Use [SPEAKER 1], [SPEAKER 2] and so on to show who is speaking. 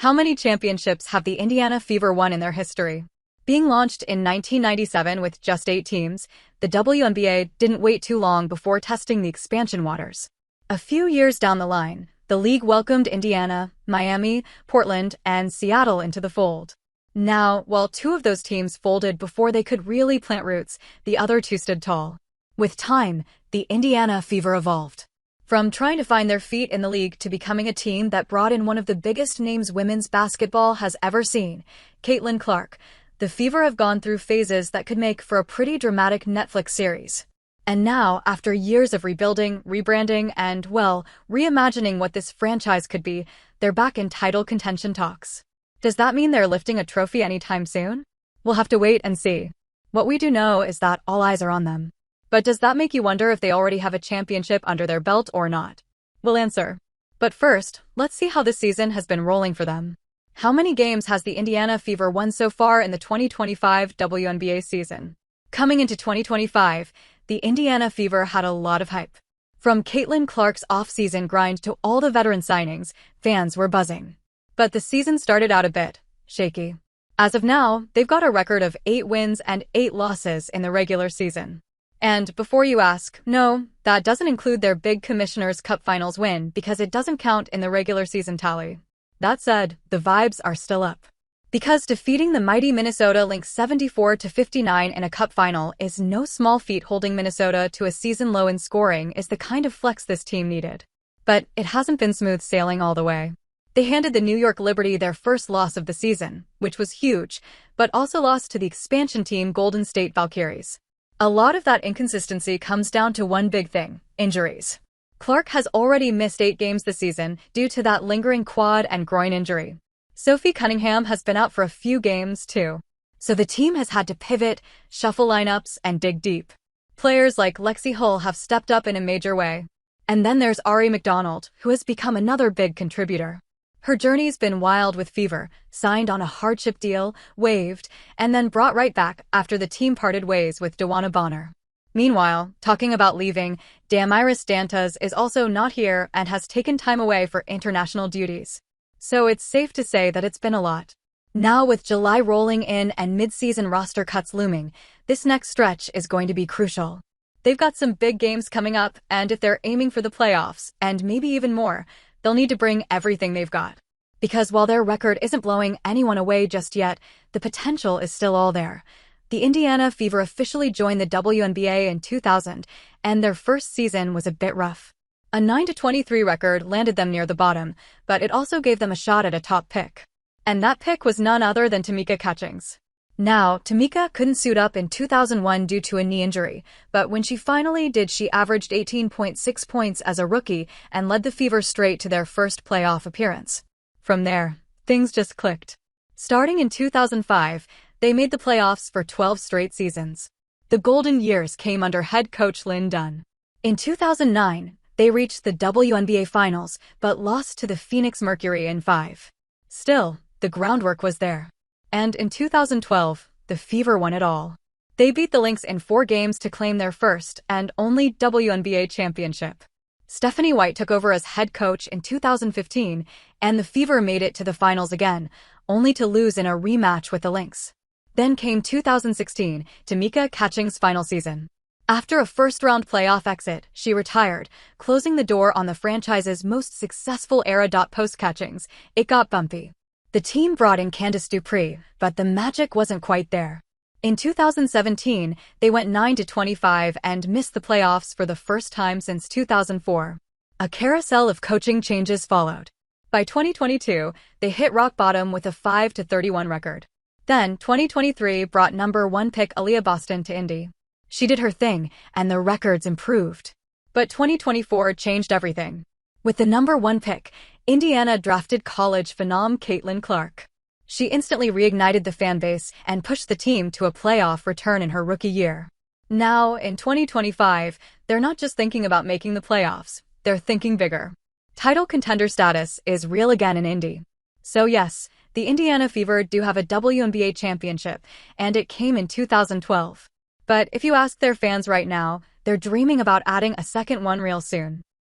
[SPEAKER 1] How many championships have the Indiana Fever won in their history? Being launched in 1997 with just 8 teams, the WNBA didn't wait too long before testing the expansion waters. A few years down the line, the league welcomed Indiana, Miami, Portland, and Seattle into the fold. Now, while 2 of those teams folded before they could really plant roots, the other 2 stood tall. With time, the Indiana Fever evolved. From trying to find their feet in the league to becoming a team that brought in one of the biggest names women's basketball has ever seen, Caitlin Clark, the Fever have gone through phases that could make for a pretty dramatic Netflix series. And now, after years of rebuilding, rebranding, and, well, reimagining what this franchise could be, they're back in title contention talks. Does that mean they're lifting a trophy anytime soon? We'll have to wait and see. What we do know is that all eyes are on them. But does that make you wonder if they already have a championship under their belt or not? We'll answer. But first, let's see how this season has been rolling for them. How many games has the Indiana Fever won so far in the 2025 WNBA season? Coming into 2025, the Indiana Fever had a lot of hype. From Caitlin Clark's off-season grind to all the veteran signings, fans were buzzing. But the season started out a bit shaky. As of now, they've got a record of 8 wins and 8 losses in the regular season. And before you ask, no, that doesn't include their big Commissioner's Cup Finals win because it doesn't count in the regular season tally. That said, the vibes are still up. Because defeating the mighty Minnesota Lynx 74-59 in a cup final is no small feat. Holding Minnesota to a season low in scoring is the kind of flex this team needed. But it hasn't been smooth sailing all the way. They handed the New York Liberty their first loss of the season, which was huge, but also lost to the expansion team Golden State Valkyries. A lot of that inconsistency comes down to one big thing: injuries. Clark has already missed 8 games this season due to that lingering quad and groin injury. Sophie Cunningham has been out for a few games too. So the team has had to pivot, shuffle lineups, and dig deep. Players like Lexi Hull have stepped up in a major way. And then there's Ari McDonald, who has become another big contributor. Her journey's been wild with Fever, signed on a hardship deal, waived, and then brought right back after the team parted ways with Dewana Bonner. Meanwhile, talking about leaving, Damaris Dantas is also not here and has taken time away for international duties. So it's safe to say that it's been a lot. Now with July rolling in and mid-season roster cuts looming, this next stretch is going to be crucial. They've got some big games coming up, and if they're aiming for the playoffs, and maybe even more, they'll need to bring everything they've got. Because while their record isn't blowing anyone away just yet, the potential is still all there. The Indiana Fever officially joined the WNBA in 2000, and their first season was a bit rough. A 9-23 record landed them near the bottom, but it also gave them a shot at a top pick. And that pick was none other than Tamika Catchings. Now, Tamika couldn't suit up in 2001 due to a knee injury, but when she finally did, she averaged 18.6 points as a rookie and led the Fever straight to their first playoff appearance. From there, things just clicked. Starting in 2005, they made the playoffs for 12 straight seasons. The golden years came under head coach Lynn Dunn. In 2009, they reached the WNBA Finals, but lost to the Phoenix Mercury in 5. Still, the groundwork was there. And in 2012, the Fever won it all. They beat the Lynx in 4 games to claim their first and only WNBA championship. Stephanie White took over as head coach in 2015, and the Fever made it to the finals again, only to lose in a rematch with the Lynx. Then came 2016, Tamika Catchings' final season. After a first-round playoff exit, she retired, closing the door on the franchise's most successful era. Post-Catchings, it got bumpy. The team brought in Candice Dupree, but the magic wasn't quite there. In 2017, they went 9-25 and missed the playoffs for the first time since 2004. A carousel of coaching changes followed. By 2022, they hit rock bottom with a 5-31 record. Then, 2023 brought number 1 pick Aaliyah Boston to Indy. She did her thing, and the records improved. But 2024 changed everything. With the number 1 pick, Indiana drafted college phenom Caitlin Clark. She instantly reignited the fanbase and pushed the team to a playoff return in her rookie year. Now, in 2025, they're not just thinking about making the playoffs, they're thinking bigger. Title contender status is real again in Indy. So yes, the Indiana Fever do have a WNBA championship, and it came in 2012. But if you ask their fans right now, they're dreaming about adding a second one real soon.